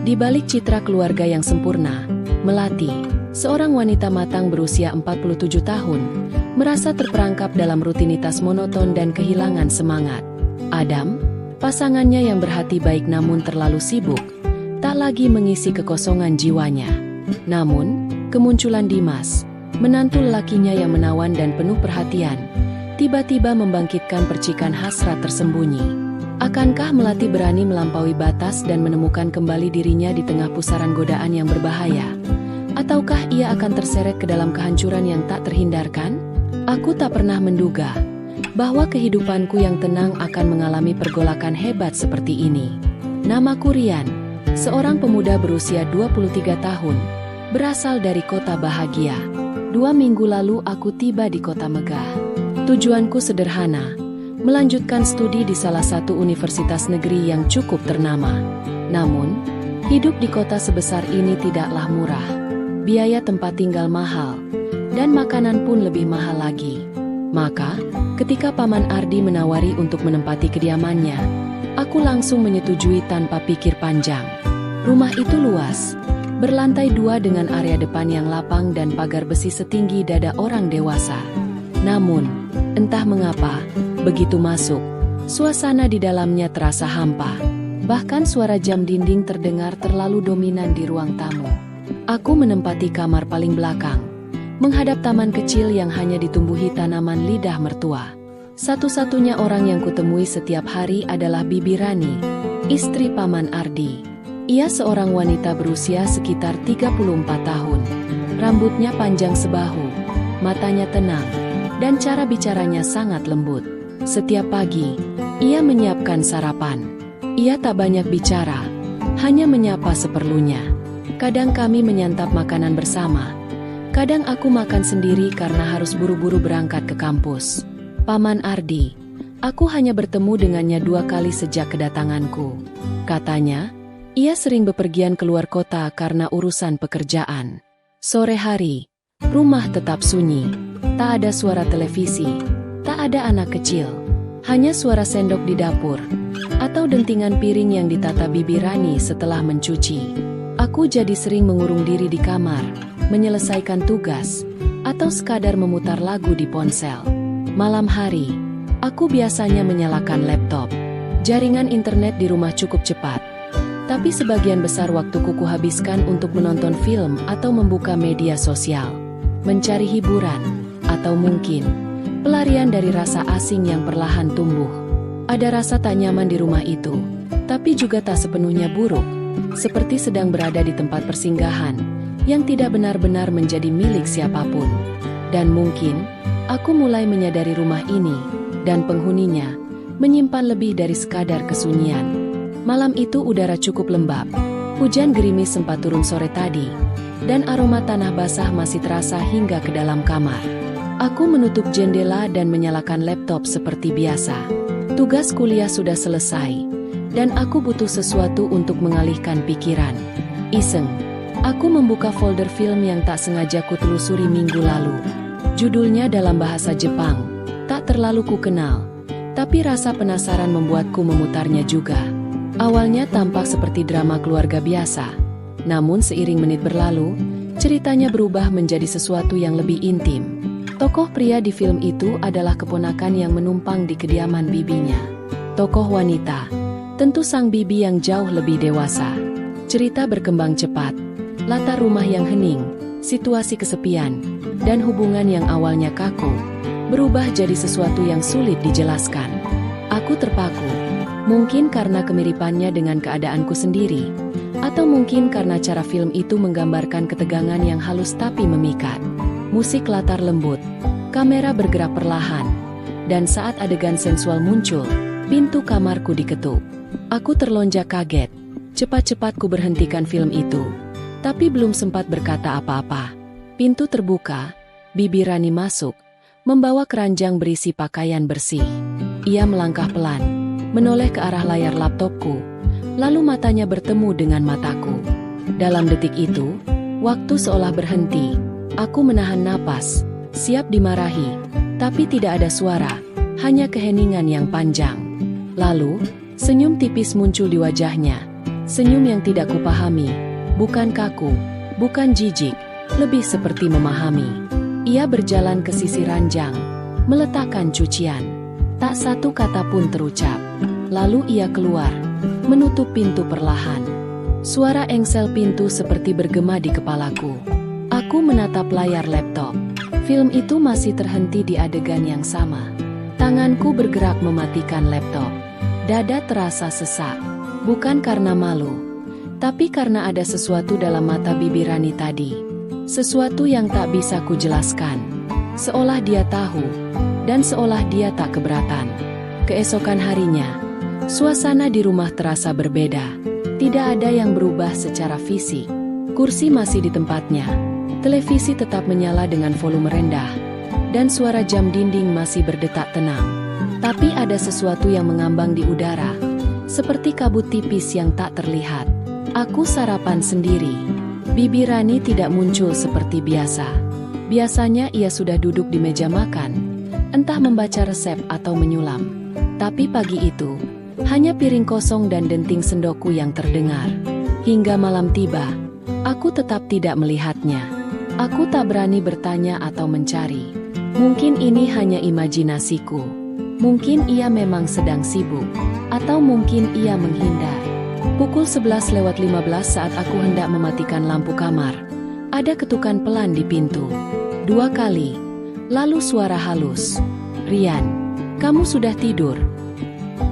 Di balik citra keluarga yang sempurna, Melati, seorang wanita matang berusia 47 tahun, merasa terperangkap dalam rutinitas monoton dan kehilangan semangat. Adam, pasangannya yang berhati baik namun terlalu sibuk, tak lagi mengisi kekosongan jiwanya. Namun, kemunculan Dimas, menantu lelakinya yang menawan dan penuh perhatian, tiba-tiba membangkitkan percikan hasrat tersembunyi. Akankah Melati berani melampaui batas dan menemukan kembali dirinya di tengah pusaran godaan yang berbahaya? Ataukah ia akan terseret ke dalam kehancuran yang tak terhindarkan? Aku tak pernah menduga bahwa kehidupanku yang tenang akan mengalami pergolakan hebat seperti ini. Namaku Rian, seorang pemuda berusia 23 tahun, berasal dari kota bahagia. 2 minggu lalu aku tiba di kota megah. Tujuanku sederhana, melanjutkan studi di salah satu universitas negeri yang cukup ternama. Namun, hidup di kota sebesar ini tidaklah murah. Biaya tempat tinggal mahal, dan makanan pun lebih mahal lagi. Maka, ketika Paman Ardi menawari untuk menempati kediamannya, aku langsung menyetujui tanpa pikir panjang. Rumah itu luas, berlantai 2 dengan area depan yang lapang dan pagar besi setinggi dada orang dewasa. Namun, entah mengapa, begitu masuk, suasana di dalamnya terasa hampa. Bahkan suara jam dinding terdengar terlalu dominan di ruang tamu. Aku menempati kamar paling belakang, menghadap taman kecil yang hanya ditumbuhi tanaman lidah mertua. Satu-satunya orang yang kutemui setiap hari adalah Bibi Rani, istri Paman Ardi. Ia seorang wanita berusia sekitar 34 tahun. Rambutnya panjang sebahu, matanya tenang, dan cara bicaranya sangat lembut. Setiap pagi, ia menyiapkan sarapan. Ia tak banyak bicara, hanya menyapa seperlunya. Kadang kami menyantap makanan bersama. Kadang aku makan sendiri karena harus buru-buru berangkat ke kampus. Paman Ardi, aku hanya bertemu dengannya 2 kali sejak kedatanganku. Katanya, ia sering bepergian keluar kota karena urusan pekerjaan. Sore hari, rumah tetap sunyi. Tak ada suara televisi, tak ada anak kecil, hanya suara sendok di dapur, atau dentingan piring yang ditata Bibi Rani setelah mencuci. Aku jadi sering mengurung diri di kamar, menyelesaikan tugas, atau sekadar memutar lagu di ponsel. Malam hari, aku biasanya menyalakan laptop. Jaringan internet di rumah cukup cepat, tapi sebagian besar waktuku kuhabiskan untuk menonton film atau membuka media sosial, mencari hiburan, atau mungkin pelarian dari rasa asing yang perlahan tumbuh. Ada rasa tak nyaman di rumah itu, tapi juga tak sepenuhnya buruk, seperti sedang berada di tempat persinggahan yang tidak benar-benar menjadi milik siapapun. Dan mungkin, aku mulai menyadari rumah ini dan penghuninya menyimpan lebih dari sekadar kesunyian. Malam itu udara cukup lembab, hujan gerimis sempat turun sore tadi, dan aroma tanah basah masih terasa hingga ke dalam kamar. Aku menutup jendela dan menyalakan laptop seperti biasa. Tugas kuliah sudah selesai, dan aku butuh sesuatu untuk mengalihkan pikiran. Iseng, aku membuka folder film yang tak sengaja kutelusuri minggu lalu. Judulnya dalam bahasa Jepang, tak terlalu kukenal, tapi rasa penasaran membuatku memutarnya juga. Awalnya tampak seperti drama keluarga biasa, namun seiring menit berlalu, ceritanya berubah menjadi sesuatu yang lebih intim. Tokoh pria di film itu adalah keponakan yang menumpang di kediaman bibinya. Tokoh wanita, tentu sang bibi yang jauh lebih dewasa. Cerita berkembang cepat, latar rumah yang hening, situasi kesepian, dan hubungan yang awalnya kaku, berubah jadi sesuatu yang sulit dijelaskan. Aku terpaku, mungkin karena kemiripannya dengan keadaanku sendiri, atau mungkin karena cara film itu menggambarkan ketegangan yang halus tapi memikat. Musik latar lembut, kamera bergerak perlahan, dan saat adegan sensual muncul, pintu kamarku diketuk. Aku terlonjak kaget. Cepat-cepat ku berhentikan film itu, tapi belum sempat berkata apa-apa. Pintu terbuka, Bibi Rani masuk, membawa keranjang berisi pakaian bersih. Ia melangkah pelan, menoleh ke arah layar laptopku, lalu matanya bertemu dengan mataku. Dalam detik itu, waktu seolah berhenti. Aku menahan napas, siap dimarahi, tapi tidak ada suara, hanya keheningan yang panjang. Lalu, senyum tipis muncul di wajahnya, Senyum yang tidak kupahami, bukan kaku, bukan jijik, lebih seperti memahami. Ia berjalan ke sisi ranjang, meletakkan cucian. Tak satu kata pun terucap. Lalu ia keluar, menutup pintu perlahan. Suara engsel pintu seperti bergema di kepalaku. Aku menatap layar laptop. Film itu masih terhenti di adegan yang sama. Tanganku bergerak mematikan laptop. Dada terasa sesak. Bukan karena malu, tapi karena ada sesuatu dalam mata Bibi Rani tadi. Sesuatu yang tak bisa kujelaskan. Seolah dia tahu, dan seolah dia tak keberatan. Keesokan harinya, suasana di rumah terasa berbeda. Tidak ada yang berubah secara fisik. Kursi masih di tempatnya. Televisi tetap menyala dengan volume rendah, dan suara jam dinding masih berdetak tenang. Tapi ada sesuatu yang mengambang di udara, seperti kabut tipis yang tak terlihat. Aku sarapan sendiri. Bibi Rani tidak muncul seperti biasa. Biasanya ia sudah duduk di meja makan, entah membaca resep atau menyulam. Tapi pagi itu, hanya piring kosong dan denting sendokku yang terdengar. Hingga malam tiba, aku tetap tidak melihatnya. Aku tak berani bertanya atau mencari. Mungkin ini hanya imajinasiku. Mungkin ia memang sedang sibuk. Atau mungkin ia menghindar. Pukul 11:15 saat aku hendak mematikan lampu kamar. Ada ketukan pelan di pintu. 2 kali. Lalu suara halus. "Rian, kamu sudah tidur?"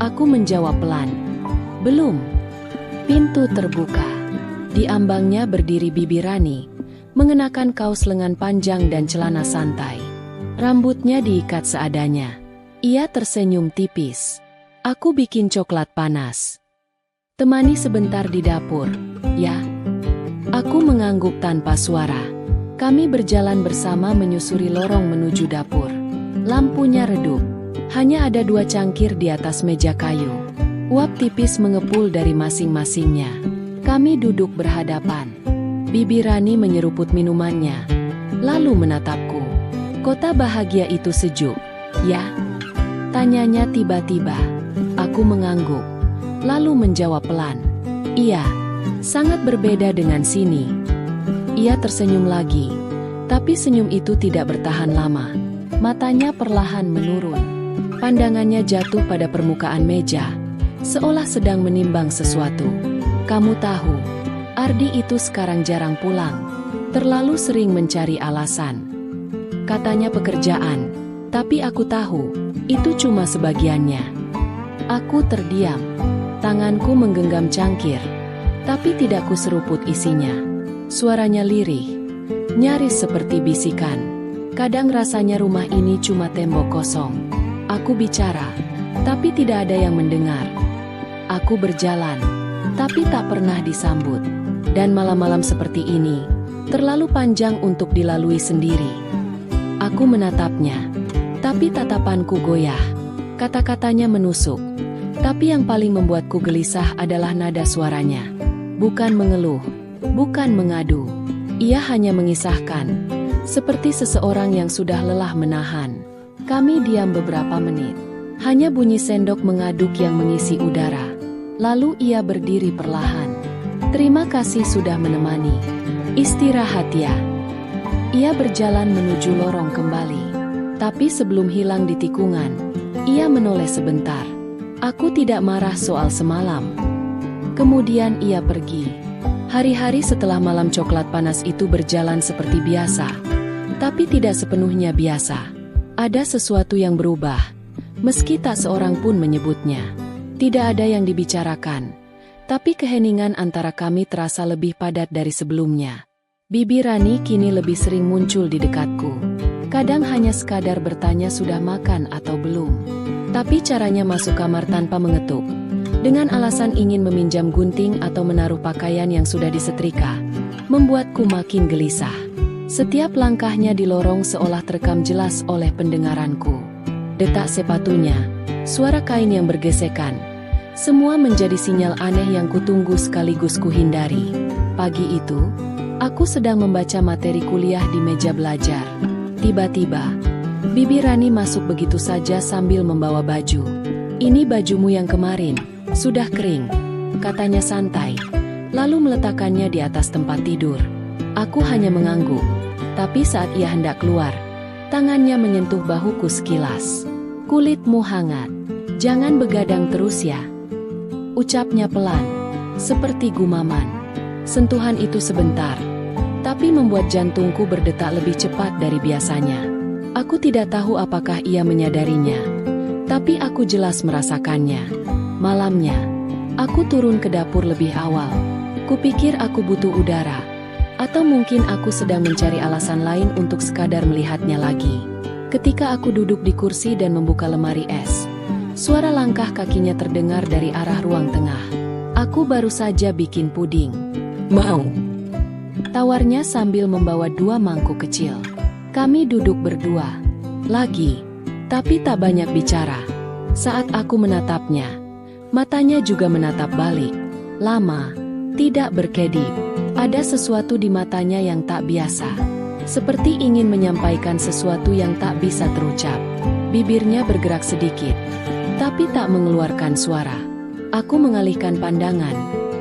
Aku menjawab pelan. "Belum." Pintu terbuka. Di ambangnya berdiri Bibi Rani, mengenakan kaos lengan panjang dan celana santai. Rambutnya diikat seadanya. Ia tersenyum tipis. "Aku bikin coklat panas. Temani sebentar di dapur, ya?" Aku mengangguk tanpa suara. Kami berjalan bersama menyusuri lorong menuju dapur. Lampunya redup. Hanya ada 2 cangkir di atas meja kayu. Uap tipis mengepul dari masing-masingnya. Kami duduk berhadapan. Bibi Rani menyeruput minumannya, lalu menatapku. "Kota bahagia itu sejuk, ya?" tanyanya tiba-tiba. Aku mengangguk, lalu menjawab pelan, "Iya, sangat berbeda dengan sini." Ia tersenyum lagi, tapi senyum itu tidak bertahan lama. Matanya perlahan menurun. Pandangannya jatuh pada permukaan meja, seolah sedang menimbang sesuatu. "Kamu tahu, Ardi itu sekarang jarang pulang. Terlalu sering mencari alasan. Katanya pekerjaan, tapi aku tahu, itu cuma sebagiannya." Aku terdiam. Tanganku menggenggam cangkir, tapi tidak kuseruput isinya. Suaranya lirih, nyaris seperti bisikan. Kadang rasanya rumah ini cuma tembok kosong. Aku bicara, tapi tidak ada yang mendengar. Aku berjalan, tapi tak pernah disambut. Dan malam-malam seperti ini, terlalu panjang untuk dilalui sendiri. Aku menatapnya, tapi tatapanku goyah. Kata-katanya menusuk, tapi yang paling membuatku gelisah adalah nada suaranya. Bukan mengeluh, bukan mengadu. Ia hanya mengisahkan, seperti seseorang yang sudah lelah menahan. Kami diam beberapa menit. Hanya bunyi sendok mengaduk yang mengisi udara. Lalu ia berdiri perlahan. "Terima kasih sudah menemani. Istirahat ya." Ia berjalan menuju lorong kembali. Tapi sebelum hilang di tikungan, ia menoleh sebentar. Aku tidak marah soal semalam. Kemudian ia pergi. Hari-hari setelah malam coklat panas itu berjalan seperti biasa. Tapi tidak sepenuhnya biasa. Ada sesuatu yang berubah, meski tak seorang pun menyebutnya. Tidak ada yang dibicarakan, tapi keheningan antara kami terasa lebih padat dari sebelumnya. Bibi Rani kini lebih sering muncul di dekatku. Kadang hanya sekadar bertanya sudah makan atau belum. Tapi caranya masuk kamar tanpa mengetuk, dengan alasan ingin meminjam gunting atau menaruh pakaian yang sudah disetrika, membuatku makin gelisah. Setiap langkahnya di lorong seolah terekam jelas oleh pendengaranku. Detak sepatunya, suara kain yang bergesekan, semua menjadi sinyal aneh yang kutunggu sekaligus kuhindari. Pagi itu, aku sedang membaca materi kuliah di meja belajar. Tiba-tiba, Bibi Rani masuk begitu saja sambil membawa baju. "Ini bajumu yang kemarin, sudah kering." katanya santai, lalu meletakkannya di atas tempat tidur. Aku hanya mengangguk, tapi saat ia hendak keluar, tangannya menyentuh bahuku sekilas. "Kulitmu hangat, jangan begadang terus ya," ucapnya pelan, seperti gumaman. Sentuhan itu sebentar, tapi membuat jantungku berdetak lebih cepat dari biasanya. Aku tidak tahu apakah ia menyadarinya, tapi aku jelas merasakannya. Malamnya, aku turun ke dapur lebih awal. Kupikir aku butuh udara, atau mungkin aku sedang mencari alasan lain untuk sekadar melihatnya lagi. Ketika aku duduk di kursi dan membuka lemari es, suara langkah kakinya terdengar dari arah ruang tengah. "Aku baru saja bikin puding. Mau?" tawarnya sambil membawa 2 mangkuk kecil. Kami duduk berdua lagi, tapi tak banyak bicara. Saat aku menatapnya, matanya juga menatap balik. Lama, tidak berkedip. Ada sesuatu di matanya yang tak biasa, seperti ingin menyampaikan sesuatu yang tak bisa terucap. Bibirnya bergerak sedikit, tapi tak mengeluarkan suara. Aku mengalihkan pandangan,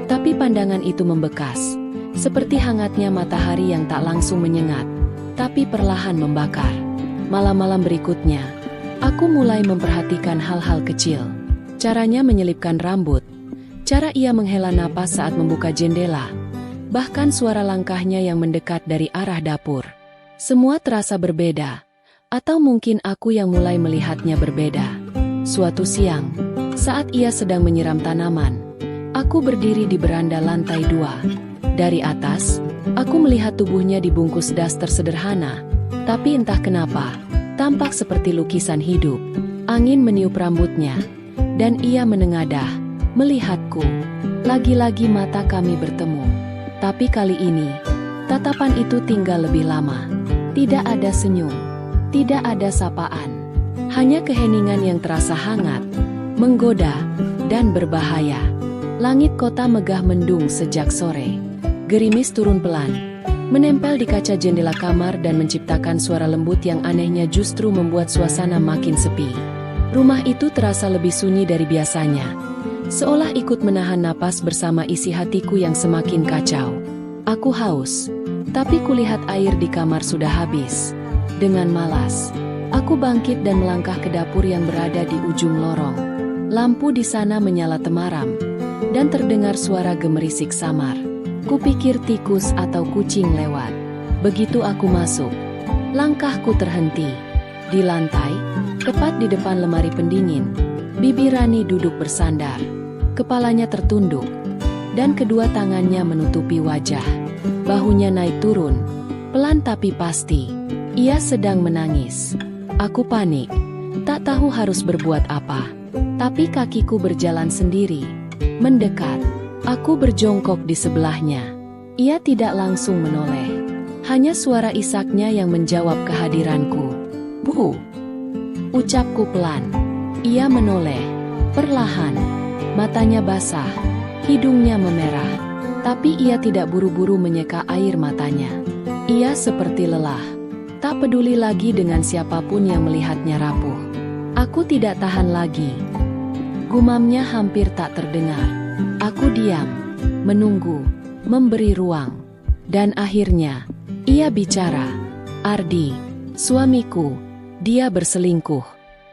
tapi pandangan itu membekas, seperti hangatnya matahari yang tak langsung menyengat, tapi perlahan membakar. Malam-malam berikutnya, aku mulai memperhatikan hal-hal kecil. Caranya menyelipkan rambut, cara ia menghela napas saat membuka jendela, bahkan suara langkahnya yang mendekat dari arah dapur. Semua terasa berbeda, atau mungkin aku yang mulai melihatnya berbeda. Suatu siang, saat ia sedang menyiram tanaman, aku berdiri di beranda lantai 2. Dari atas, aku melihat tubuhnya dibungkus daster sederhana, tapi entah kenapa, tampak seperti lukisan hidup. Angin meniup rambutnya, dan ia menengadah, melihatku. Lagi-lagi mata kami bertemu. Tapi kali ini, tatapan itu tinggal lebih lama. Tidak ada senyum, tidak ada sapaan. Hanya keheningan yang terasa hangat, menggoda, dan berbahaya. Langit kota megah mendung sejak sore. Gerimis turun pelan, menempel di kaca jendela kamar dan menciptakan suara lembut yang anehnya justru membuat suasana makin sepi. Rumah itu terasa lebih sunyi dari biasanya, seolah ikut menahan napas bersama isi hatiku yang semakin kacau. Aku haus, tapi kulihat air di kamar sudah habis. Dengan malas, aku bangkit dan melangkah ke dapur yang berada di ujung lorong. Lampu di sana menyala temaram, dan terdengar suara gemerisik samar. Kupikir tikus atau kucing lewat. Begitu aku masuk, langkahku terhenti. Di lantai, tepat di depan lemari pendingin, Bibi Rani duduk bersandar. Kepalanya tertunduk, dan kedua tangannya menutupi wajah. Bahunya naik turun, pelan tapi pasti. Ia sedang menangis. Aku panik, tak tahu harus berbuat apa. Tapi kakiku berjalan sendiri, mendekat. Aku berjongkok di sebelahnya. Ia tidak langsung menoleh. Hanya suara isaknya yang menjawab kehadiranku. "Bu," ucapku pelan. Ia menoleh, perlahan. Matanya basah, hidungnya memerah. Tapi ia tidak buru-buru menyeka air matanya. Ia seperti lelah, tak peduli lagi dengan siapapun yang melihatnya rapuh. Aku tidak tahan lagi. Gumamnya hampir tak terdengar. Aku diam, menunggu, memberi ruang. Dan akhirnya, ia bicara. "Ardi, suamiku, dia berselingkuh.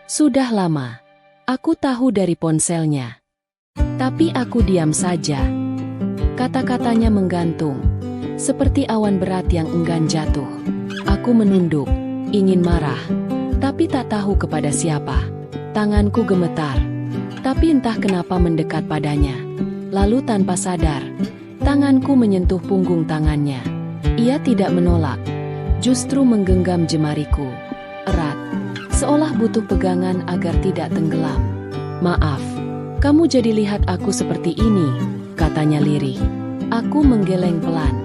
Sudah lama. Aku tahu dari ponselnya." Tapi aku diam saja. Kata-katanya menggantung, seperti awan berat yang enggan jatuh. Aku menunduk, ingin marah, tapi tak tahu kepada siapa. Tanganku gemetar, tapi entah kenapa mendekat padanya. Lalu tanpa sadar, tanganku menyentuh punggung tangannya. Ia tidak menolak, justru menggenggam jemariku erat, seolah butuh pegangan agar tidak tenggelam. "Maaf, kamu jadi lihat aku seperti ini," katanya lirih. Aku menggeleng pelan,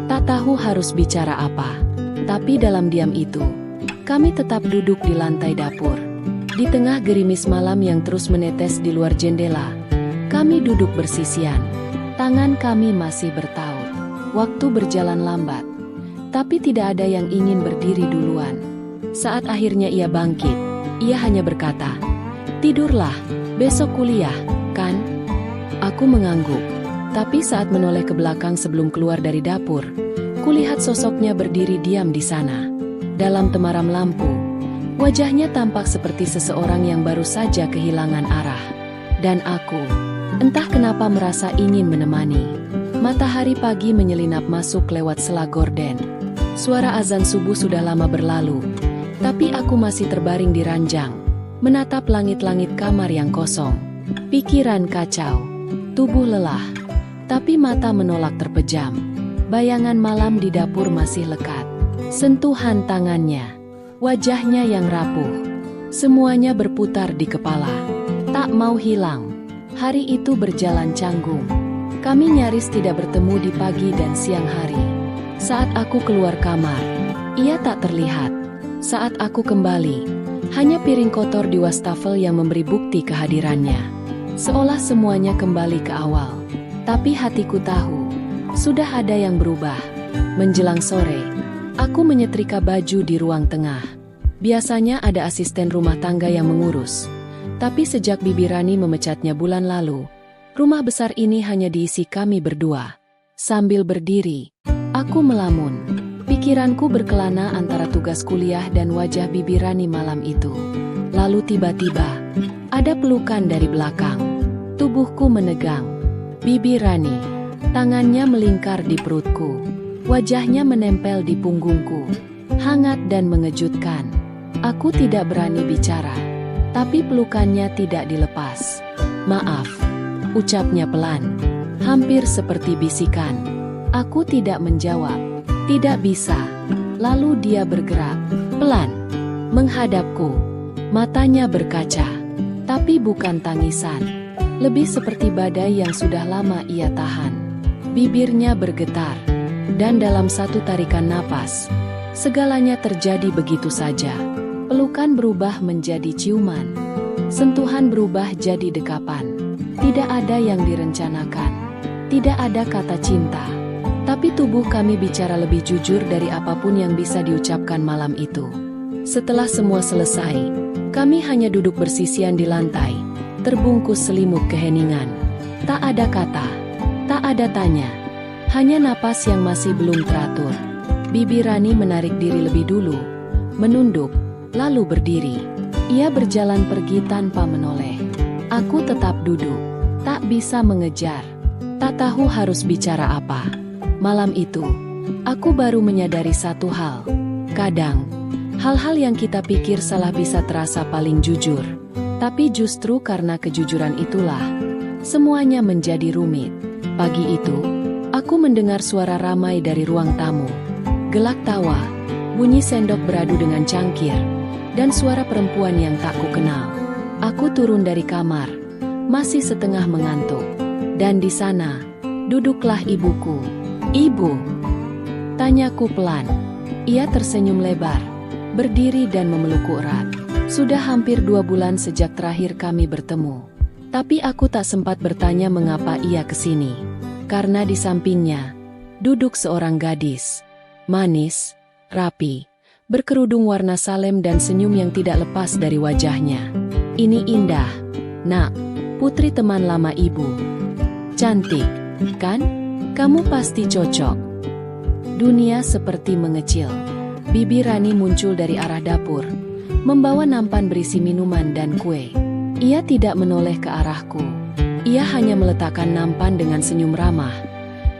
tak tahu harus bicara apa. Tapi dalam diam itu, kami tetap duduk di lantai dapur. Di tengah gerimis malam yang terus menetes di luar jendela, kami duduk bersisian. Tangan kami masih bertaut. Waktu berjalan lambat, tapi tidak ada yang ingin berdiri duluan. Saat akhirnya ia bangkit, ia hanya berkata, "Tidurlah, besok kuliah, kan?" Aku mengangguk. Tapi saat menoleh ke belakang sebelum keluar dari dapur, kulihat sosoknya berdiri diam di sana. Dalam temaram lampu, wajahnya tampak seperti seseorang yang baru saja kehilangan arah. Dan aku, entah kenapa merasa ingin menemani. Matahari pagi menyelinap masuk lewat sela gorden. Suara azan subuh sudah lama berlalu, tapi aku masih terbaring di ranjang, menatap langit-langit kamar yang kosong. Pikiran kacau, tubuh lelah, tapi mata menolak terpejam. Bayangan malam di dapur masih lekat. Sentuhan tangannya, wajahnya yang rapuh. Semuanya berputar di kepala, tak mau hilang. Hari itu berjalan canggung. Kami nyaris tidak bertemu di pagi dan siang hari. Saat aku keluar kamar, ia tak terlihat. Saat aku kembali, hanya piring kotor di wastafel yang memberi bukti kehadirannya. Seolah semuanya kembali ke awal. Tapi hatiku tahu, sudah ada yang berubah. Menjelang sore, aku menyetrika baju di ruang tengah. Biasanya ada asisten rumah tangga yang mengurus. Tapi sejak Bibi Rani memecatnya bulan lalu, rumah besar ini hanya diisi kami berdua. Sambil berdiri, aku melamun. Pikiranku berkelana antara tugas kuliah dan wajah Bibi Rani malam itu. Lalu tiba-tiba, ada pelukan dari belakang. Tubuhku menegang. Bibi Rani, tangannya melingkar di perutku. Wajahnya menempel di punggungku. Hangat dan mengejutkan. Aku tidak berani bicara, tapi pelukannya tidak dilepas. "Maaf," ucapnya pelan, hampir seperti bisikan. Aku tidak menjawab. Tidak bisa. Lalu dia bergerak, pelan, menghadapku. Matanya berkaca, tapi bukan tangisan. Lebih seperti badai yang sudah lama ia tahan. Bibirnya bergetar, dan dalam satu tarikan napas, segalanya terjadi begitu saja. Pelukan berubah menjadi ciuman. Sentuhan berubah jadi dekapan. Tidak ada yang direncanakan. Tidak ada kata cinta. Tapi tubuh kami bicara lebih jujur dari apapun yang bisa diucapkan malam itu. Setelah semua selesai, kami hanya duduk bersisian di lantai, terbungkus selimut keheningan. Tak ada kata, tak ada tanya, hanya napas yang masih belum teratur. Bibi Rani menarik diri lebih dulu, menunduk, lalu berdiri. Ia berjalan pergi tanpa menoleh. Aku tetap duduk, tak bisa mengejar, tak tahu harus bicara apa. Malam itu, aku baru menyadari satu hal. Kadang, hal-hal yang kita pikir salah bisa terasa paling jujur. Tapi justru karena kejujuran itulah, semuanya menjadi rumit. Pagi itu, aku mendengar suara ramai dari ruang tamu. Gelak tawa, bunyi sendok beradu dengan cangkir, dan suara perempuan yang tak kukenal. Aku turun dari kamar, masih setengah mengantuk. Dan di sana, duduklah ibuku. "Ibu?" tanyaku pelan. Ia tersenyum lebar, berdiri dan memelukku erat. Sudah hampir 2 bulan sejak terakhir kami bertemu. Tapi aku tak sempat bertanya mengapa ia kesini. Karena di sampingnya, duduk seorang gadis. Manis, rapi, berkerudung warna salem dan senyum yang tidak lepas dari wajahnya. "Ini Indah, Nak, putri teman lama ibu. Cantik, kan? Kamu pasti cocok." Dunia seperti mengecil. Bibi Rani muncul dari arah dapur, membawa nampan berisi minuman dan kue. Ia tidak menoleh ke arahku. Ia hanya meletakkan nampan dengan senyum ramah,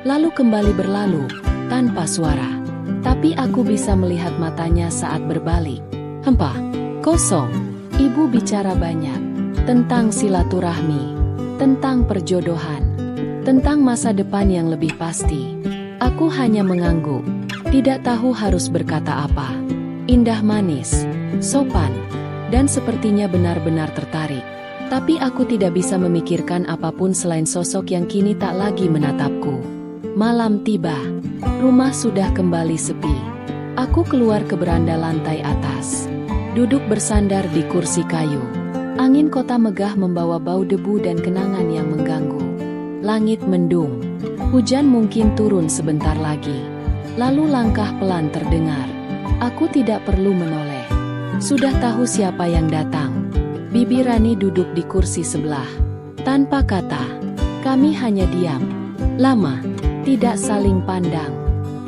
lalu kembali berlalu, tanpa suara. Tapi aku bisa melihat matanya saat berbalik. "Hempah, kosong." Ibu bicara banyak, tentang silaturahmi, tentang perjodohan, tentang masa depan yang lebih pasti. Aku hanya mengangguk, tidak tahu harus berkata apa. Indah manis, sopan, dan sepertinya benar-benar tertarik. Tapi aku tidak bisa memikirkan apapun selain sosok yang kini tak lagi menatapku. Malam tiba, rumah sudah kembali sepi. Aku keluar ke beranda lantai atas, duduk bersandar di kursi kayu. Angin kota megah membawa bau debu dan kenangan yang mengganggu. Langit mendung, hujan mungkin turun sebentar lagi. Lalu langkah pelan terdengar. Aku tidak perlu menoleh. Sudah tahu siapa yang datang. Bibi Rani duduk di kursi sebelah. Tanpa kata, Kami hanya diam. Lama. Tidak saling pandang.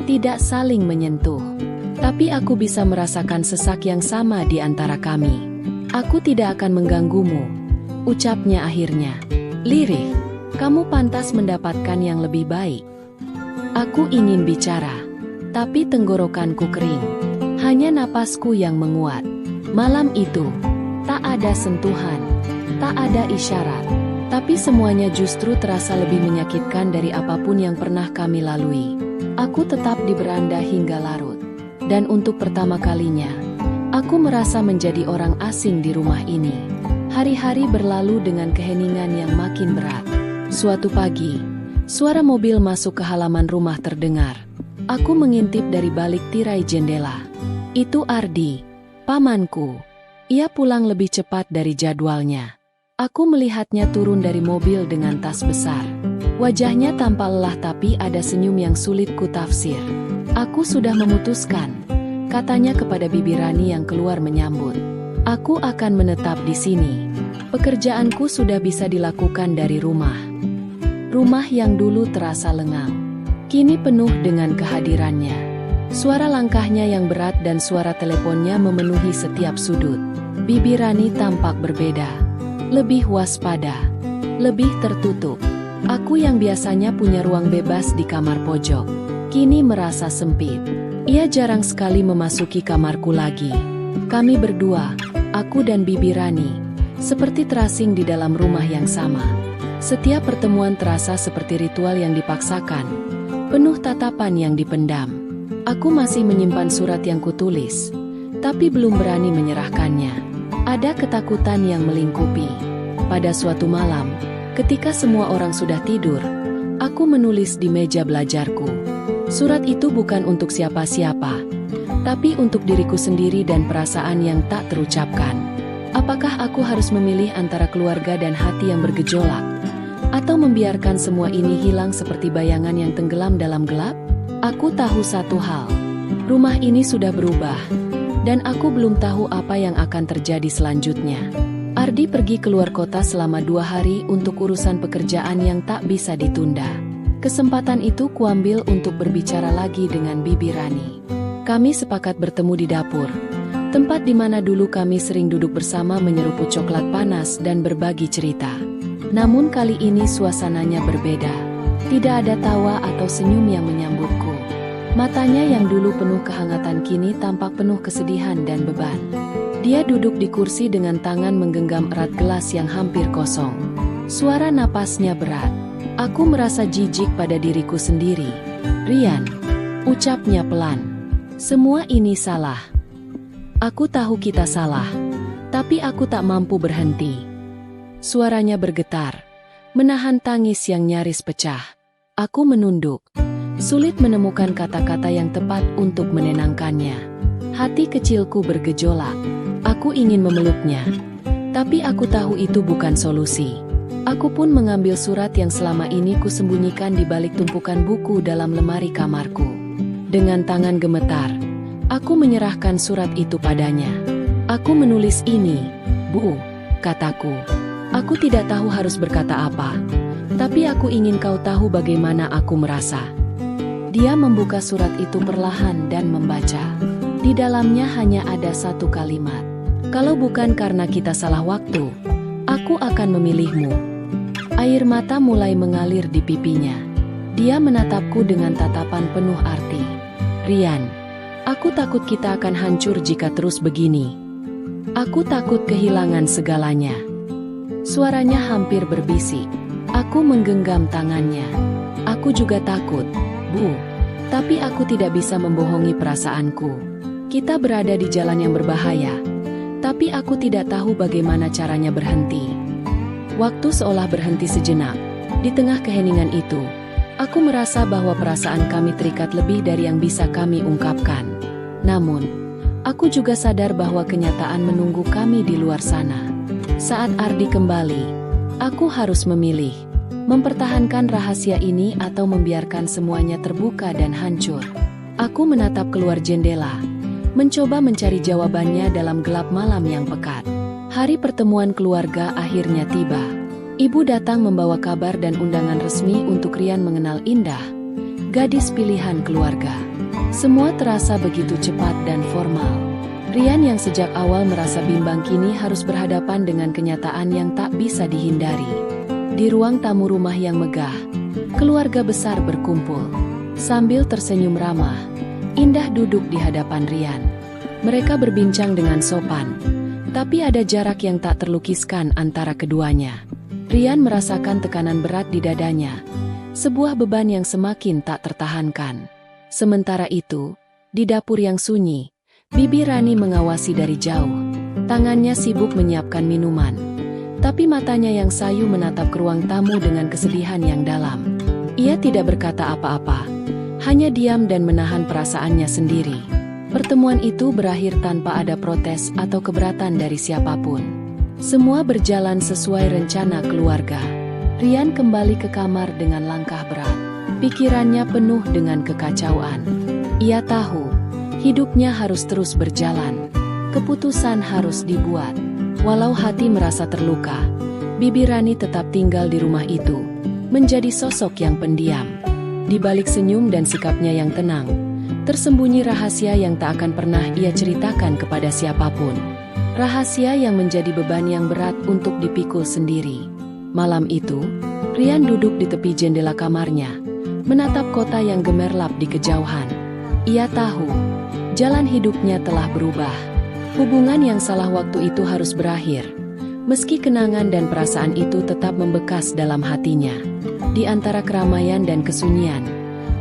Tidak saling menyentuh. Tapi aku bisa merasakan sesak yang sama di antara kami. Aku tidak akan mengganggumu, ucapnya akhirnya. Lirih, kamu pantas mendapatkan yang lebih baik. Aku ingin bicara, tapi tenggorokanku kering. Hanya napasku yang menguat. Malam itu, tak ada sentuhan, tak ada isyarat. Tapi semuanya justru terasa lebih menyakitkan dari apapun yang pernah kami lalui. Aku tetap di beranda hingga larut. Dan untuk pertama kalinya, aku merasa menjadi orang asing di rumah ini. Hari-hari berlalu dengan keheningan yang makin berat. Suatu pagi, suara mobil masuk ke halaman rumah terdengar. Aku mengintip dari balik tirai jendela. Itu Ardi, pamanku. Ia pulang lebih cepat dari jadwalnya. Aku melihatnya turun dari mobil dengan tas besar. Wajahnya tampak lelah tapi ada senyum yang sulit kutafsir. Aku sudah memutuskan, katanya kepada Bibi Rani yang keluar menyambut. Aku akan menetap di sini. Pekerjaanku sudah bisa dilakukan dari rumah. Rumah yang dulu terasa lengang, kini penuh dengan kehadirannya. Suara langkahnya yang berat dan suara teleponnya memenuhi setiap sudut. Bibi Rani tampak berbeda, lebih waspada, lebih tertutup. Aku yang biasanya punya ruang bebas di kamar pojok, kini merasa sempit. Ia jarang sekali memasuki kamarku lagi. Kami berdua, aku dan Bibi Rani, seperti terasing di dalam rumah yang sama. Setiap pertemuan terasa seperti ritual yang dipaksakan, penuh tatapan yang dipendam. Aku masih menyimpan surat yang kutulis, tapi belum berani menyerahkannya. Ada ketakutan yang melingkupi. Pada suatu malam, ketika semua orang sudah tidur, aku menulis di meja belajarku. Surat itu bukan untuk siapa-siapa, tapi untuk diriku sendiri dan perasaan yang tak terucapkan. Apakah aku harus memilih antara keluarga dan hati yang bergejolak, atau membiarkan semua ini hilang seperti bayangan yang tenggelam dalam gelap? Aku tahu satu hal, rumah ini sudah berubah, dan aku belum tahu apa yang akan terjadi selanjutnya. Ardi pergi keluar kota selama 2 hari untuk urusan pekerjaan yang tak bisa ditunda. Kesempatan itu kuambil untuk berbicara lagi dengan Bibi Rani. Kami sepakat bertemu di dapur, tempat di mana dulu kami sering duduk bersama menyeruput coklat panas dan berbagi cerita. Namun kali ini suasananya berbeda. Tidak ada tawa atau senyum yang menyambutku. Matanya yang dulu penuh kehangatan kini tampak penuh kesedihan dan beban. Dia duduk di kursi dengan tangan menggenggam erat gelas yang hampir kosong. Suara napasnya berat. Aku merasa jijik pada diriku sendiri. Rian, ucapnya pelan. Semua ini salah. Aku tahu kita salah, tapi aku tak mampu berhenti. Suaranya bergetar, menahan tangis yang nyaris pecah. Aku menunduk, sulit menemukan kata-kata yang tepat untuk menenangkannya. Hati kecilku bergejolak. Aku ingin memeluknya, tapi aku tahu itu bukan solusi. Aku pun mengambil surat yang selama ini kusembunyikan di balik tumpukan buku dalam lemari kamarku. Dengan tangan gemetar, aku menyerahkan surat itu padanya. Aku menulis ini, Bu, kataku. Aku tidak tahu harus berkata apa, tapi aku ingin kau tahu bagaimana aku merasa. Dia membuka surat itu perlahan dan membaca. Di dalamnya hanya ada satu kalimat. Kalau bukan karena kita salah waktu, aku akan memilihmu. Air mata mulai mengalir di pipinya. Dia menatapku dengan tatapan penuh arti. Rian, aku takut kita akan hancur jika terus begini. Aku takut kehilangan segalanya. Suaranya hampir berbisik. Aku menggenggam tangannya. Aku juga takut, Bu. Tapi aku tidak bisa membohongi perasaanku. Kita berada di jalan yang berbahaya. Tapi aku tidak tahu bagaimana caranya berhenti. Waktu seolah berhenti sejenak. Di tengah keheningan itu, aku merasa bahwa perasaan kami terikat lebih dari yang bisa kami ungkapkan. Namun, aku juga sadar bahwa kenyataan menunggu kami di luar sana. Saat Ardi kembali, aku harus memilih. Mempertahankan rahasia ini atau membiarkan semuanya terbuka dan hancur. Aku menatap keluar jendela, mencoba mencari jawabannya dalam gelap malam yang pekat. Hari pertemuan keluarga akhirnya tiba. Ibu datang membawa kabar dan undangan resmi untuk Rian mengenal Indah, gadis pilihan keluarga. Semua terasa begitu cepat dan formal. Rian yang sejak awal merasa bimbang kini harus berhadapan dengan kenyataan yang tak bisa dihindari. Di ruang tamu rumah yang megah, keluarga besar berkumpul. Sambil tersenyum ramah, Indah duduk di hadapan Rian. Mereka berbincang dengan sopan, tapi ada jarak yang tak terlukiskan antara keduanya. Rian merasakan tekanan berat di dadanya, sebuah beban yang semakin tak tertahankan. Sementara itu, di dapur yang sunyi, Bibi Rani mengawasi dari jauh. Tangannya sibuk menyiapkan minuman, tapi matanya yang sayu menatap ke ruang tamu dengan kesedihan yang dalam. Ia tidak berkata apa-apa, hanya diam dan menahan perasaannya sendiri. Pertemuan itu berakhir tanpa ada protes atau keberatan dari siapapun. Semua berjalan sesuai rencana keluarga. Rian kembali ke kamar dengan langkah berat. Pikirannya penuh dengan kekacauan. Ia tahu, hidupnya harus terus berjalan. Keputusan harus dibuat. Walau hati merasa terluka, Bibi Rani tetap tinggal di rumah itu, menjadi sosok yang pendiam. Di balik senyum dan sikapnya yang tenang, tersembunyi rahasia yang tak akan pernah ia ceritakan kepada siapapun. Rahasia yang menjadi beban yang berat untuk dipikul sendiri. Malam itu, Rian duduk di tepi jendela kamarnya, menatap kota yang gemerlap di kejauhan. Ia tahu, jalan hidupnya telah berubah. Hubungan yang salah waktu itu harus berakhir. Meski kenangan dan perasaan itu tetap membekas dalam hatinya. Di antara keramaian dan kesunyian,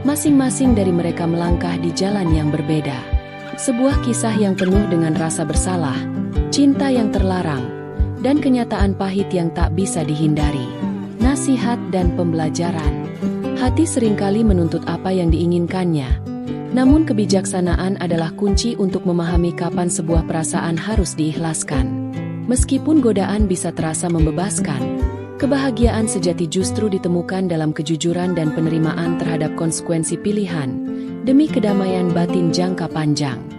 masing-masing dari mereka melangkah di jalan yang berbeda. Sebuah kisah yang penuh dengan rasa bersalah, cinta yang terlarang, dan kenyataan pahit yang tak bisa dihindari. Nasihat dan pembelajaran. Hati seringkali menuntut apa yang diinginkannya. Namun kebijaksanaan adalah kunci untuk memahami kapan sebuah perasaan harus diikhlaskan. Meskipun godaan bisa terasa membebaskan, kebahagiaan sejati justru ditemukan dalam kejujuran dan penerimaan terhadap konsekuensi pilihan, demi kedamaian batin jangka panjang.